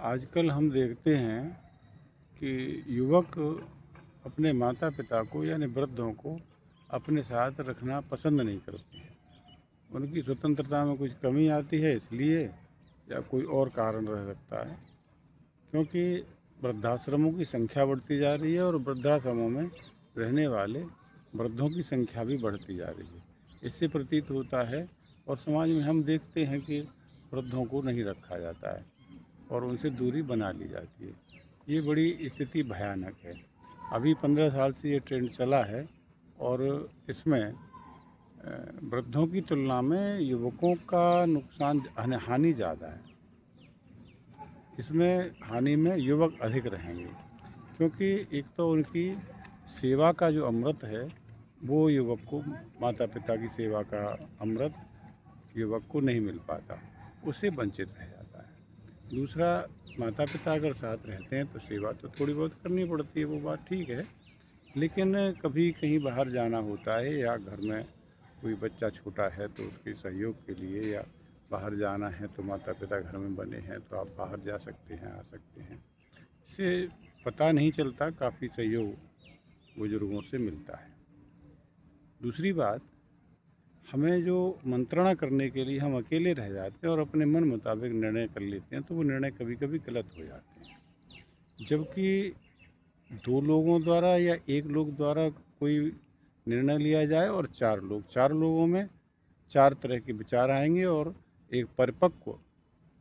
आजकल हम देखते हैं कि युवक अपने माता पिता को यानी वृद्धों को अपने साथ रखना पसंद नहीं करते हैं। उनकी स्वतंत्रता में कुछ कमी आती है इसलिए, या कोई और कारण रह सकता है, क्योंकि वृद्धाश्रमों की संख्या बढ़ती जा रही है और वृद्धाश्रमों में रहने वाले वृद्धों की संख्या भी बढ़ती जा रही है। इससे प्रतीत होता है और समाज में हम देखते हैं कि वृद्धों को नहीं रखा जाता है और उनसे दूरी बना ली जाती है। ये बड़ी स्थिति भयानक है। अभी 15 साल से ये ट्रेंड चला है और इसमें वृद्धों की तुलना में युवकों का नुकसान हानि ज़्यादा है। इसमें हानि में युवक अधिक रहेंगे, क्योंकि एक तो उनकी सेवा का जो अमृत है वो युवक को, माता पिता की सेवा का अमृत युवक को नहीं मिल पाता, उससे वंचित रह जाता है। दूसरा, माता पिता अगर साथ रहते हैं तो सेवा तो थोड़ी बहुत करनी पड़ती है, वो बात ठीक है, लेकिन कभी कहीं बाहर जाना होता है या घर में कोई बच्चा छोटा है तो उसके सहयोग के लिए, या बाहर जाना है तो माता पिता घर में बने हैं तो आप बाहर जा सकते हैं, आ सकते हैं। इससे पता नहीं चलता, काफ़ी सहयोग बुजुर्गों से मिलता है। दूसरी बात, हमें जो मंत्रणा करने के लिए हम अकेले रह जाते हैं और अपने मन मुताबिक निर्णय कर लेते हैं तो वो निर्णय कभी कभी गलत हो जाते हैं। जबकि दो लोगों द्वारा या एक लोग द्वारा कोई निर्णय लिया जाए और चार लोगों में चार तरह के विचार आएंगे और एक परिपक्व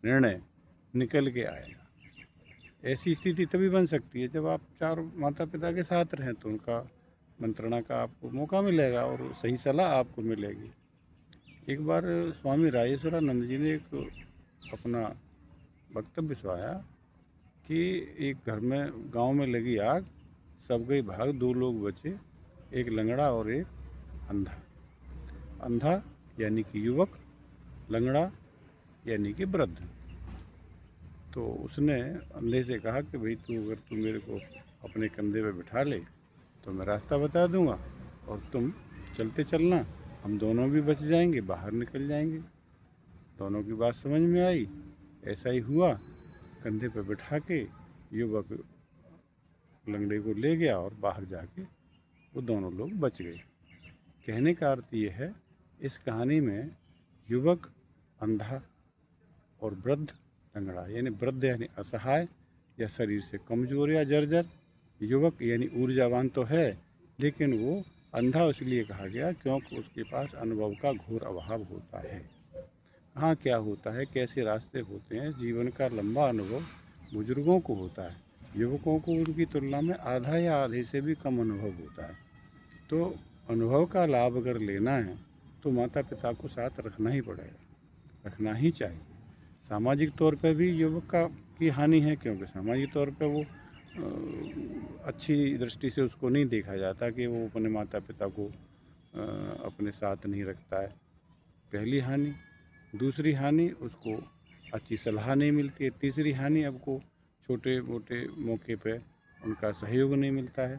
निर्णय निकल के आएगा। ऐसी स्थिति तभी बन सकती है जब आप चार माता पिता के साथ रहें, तो उनका मंत्रणा का आपको मौका मिलेगा और सही सलाह आपको मिलेगी। एक बार स्वामी राजेश्वरानंद जी ने एक अपना वक्तव्य सुनाया कि एक घर में, गांव में लगी आग, सब गई भाग, दो लोग बचे, एक लंगड़ा और एक अंधा। अंधा यानी कि युवक, लंगड़ा यानी कि वृद्ध। तो उसने अंधे से कहा कि भाई अगर तू मेरे को अपने कंधे पे बिठा ले तो मैं रास्ता बता दूंगा और तुम चलते चलना, हम दोनों भी बच जाएंगे, बाहर निकल जाएंगे। दोनों की बात समझ में आई, ऐसा ही हुआ। कंधे पे बिठा के युवक लंगड़े को ले गया और बाहर जाके वो दोनों लोग बच गए। कहने का अर्थ ये है, इस कहानी में युवक अंधा और वृद्ध लंगड़ा, यानी वृद्ध यानी असहाय या शरीर से कमज़ोर या जर्जर, युवक यानी ऊर्जावान तो है लेकिन वो अंधा इसलिए कहा गया क्योंकि उसके पास अनुभव का घोर अभाव होता है। कहाँ क्या होता है, कैसे रास्ते होते हैं, जीवन का लंबा अनुभव बुजुर्गों को होता है, युवकों को उनकी तुलना में आधा या आधे से भी कम अनुभव होता है। तो अनुभव का लाभ अगर लेना है तो माता पिता को साथ रखना ही पड़ेगा, रखना ही चाहिए। सामाजिक तौर पे भी युवक का की हानि है, क्योंकि सामाजिक तौर पे वो अच्छी दृष्टि से उसको नहीं देखा जाता कि वो अपने माता पिता को अपने साथ नहीं रखता है, पहली हानि। दूसरी हानि, उसको अच्छी सलाह नहीं मिलती है। तीसरी हानि, आपको छोटे मोटे मौके पे उनका सहयोग नहीं मिलता है,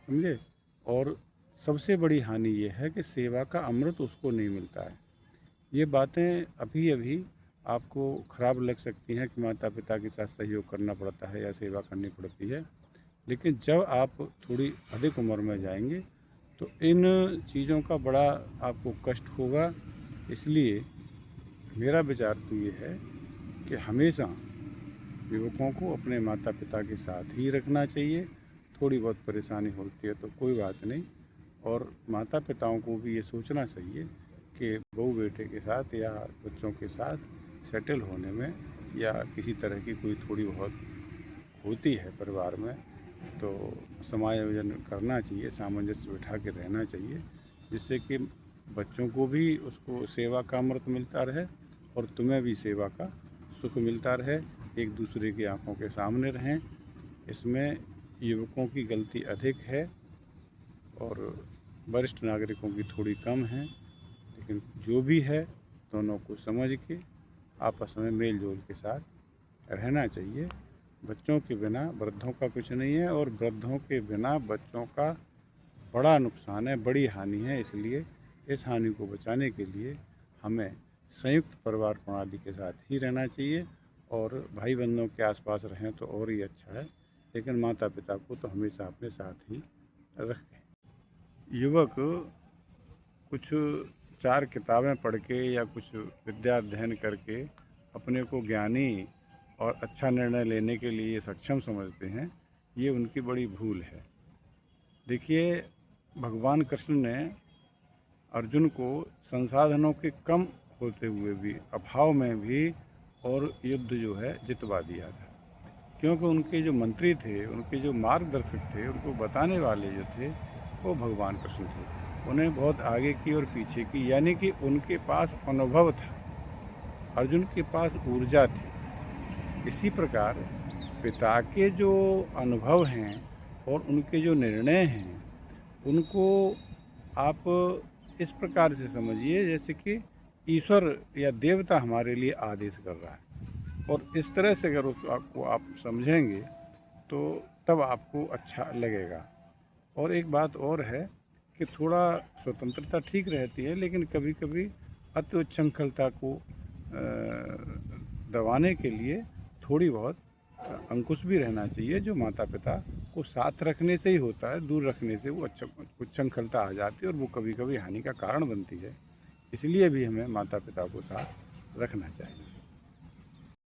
समझे। और सबसे बड़ी हानि ये है कि सेवा का अमृत उसको नहीं मिलता है। ये बातें अभी अभी आपको ख़राब लग सकती हैं कि माता पिता के साथ सहयोग करना पड़ता है या सेवा करनी पड़ती है, लेकिन जब आप थोड़ी अधिक उम्र में जाएंगे तो इन चीज़ों का बड़ा आपको कष्ट होगा। इसलिए मेरा विचार तो ये है कि हमेशा युवकों को अपने माता पिता के साथ ही रखना चाहिए। थोड़ी बहुत परेशानी होती है तो कोई बात नहीं, और माता पिताओं को भी ये सोचना चाहिए कि बहू बेटे के साथ या बच्चों के साथ सेटल होने में, या किसी तरह की कोई थोड़ी बहुत होती है परिवार में, तो समायोजन करना चाहिए, सामंजस्य बिठा के रहना चाहिए, जिससे कि बच्चों को भी उसको सेवा का अमृत मिलता रहे और तुम्हें भी सेवा का सुख मिलता रहे, एक दूसरे की आंखों के सामने रहें। इसमें युवकों की गलती अधिक है और वरिष्ठ नागरिकों की थोड़ी कम है, लेकिन जो भी है दोनों को समझ के आपस में मेल जोल के साथ रहना चाहिए। बच्चों के बिना वृद्धों का कुछ नहीं है और वृद्धों के बिना बच्चों का बड़ा नुकसान है, बड़ी हानि है। इसलिए इस हानि को बचाने के लिए हमें संयुक्त परिवार प्रणाली के साथ ही रहना चाहिए और भाई बहनों के आसपास रहें तो और ही अच्छा है, लेकिन माता पिता को तो हमेशा अपने साथ ही रखें। युवक कुछ 4 किताबें पढ़ के या कुछ विद्या अध्ययन करके अपने को ज्ञानी और अच्छा निर्णय लेने के लिए सक्षम समझते हैं, ये उनकी बड़ी भूल है। देखिए, भगवान कृष्ण ने अर्जुन को संसाधनों के कम होते हुए भी, अभाव में भी और युद्ध जो है जितवा दिया था, क्योंकि उनके जो मंत्री थे, उनके जो मार्गदर्शक थे, उनको बताने वाले जो थे वो भगवान कृष्ण थे। उन्हें बहुत आगे की और पीछे की, यानी कि उनके पास अनुभव था, अर्जुन के पास ऊर्जा थी। इसी प्रकार पिता के जो अनुभव हैं और उनके जो निर्णय हैं, उनको आप इस प्रकार से समझिए जैसे कि ईश्वर या देवता हमारे लिए आदेश कर रहा है, और इस तरह से अगर उस आपको आप समझेंगे तो तब आपको अच्छा लगेगा। और एक बात और है कि थोड़ा स्वतंत्रता ठीक रहती है, लेकिन कभी कभी अति उच्छृंखलता को दबाने के लिए थोड़ी बहुत अंकुश भी रहना चाहिए, जो माता पिता को साथ रखने से ही होता है। दूर रखने से वो उच्छृंखलता आ जाती है और वो कभी कभी हानि का कारण बनती है। इसलिए भी हमें माता पिता को साथ रखना चाहिए।